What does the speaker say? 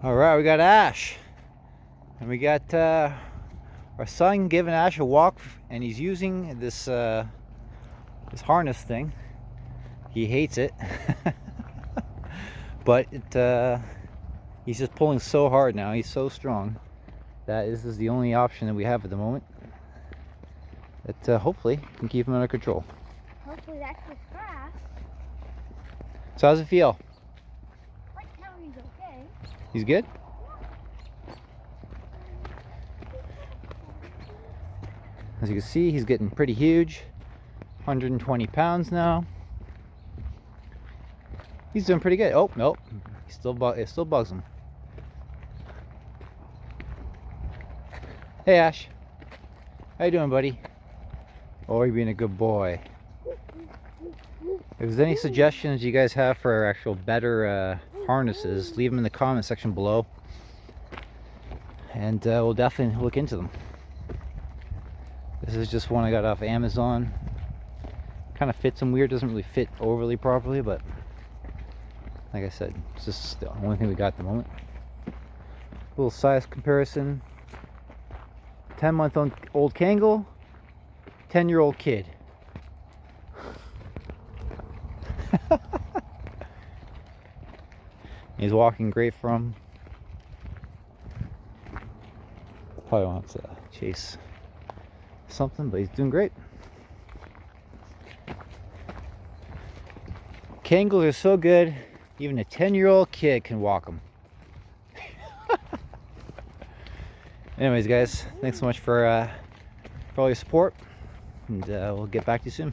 All right, we got Ash, and we got our son giving Ash a walk, and he's using this this harness thing. He hates it, but he's just pulling so hard now. He's so strong that this is the only option that we have at the moment. That hopefully can keep him under control. Hopefully that's just grass. So how's it feel? Right now he's okay. He's good? As you can see, he's getting pretty huge. 120 pounds now. He's doing pretty good. Oh, nope. It still bugs him. Hey, Ash. How you doing, buddy? Oh, you're being a good boy. If there's any suggestions you guys have for actual better harnesses, leave them in the comment section below. And we'll definitely look into them. This is just one I got off Amazon. Kind of fits him weird, doesn't really fit overly properly, but like I said, it's just the only thing we got at the moment. Little size comparison. 10-month-old Kangal, 10-year-old kid. He's walking great for him. Probably wants to chase something, but he's doing great. Kangals are so good, even a 10-year-old kid can walk them. Anyways, guys, thanks so much for all your support, and we'll get back to you soon.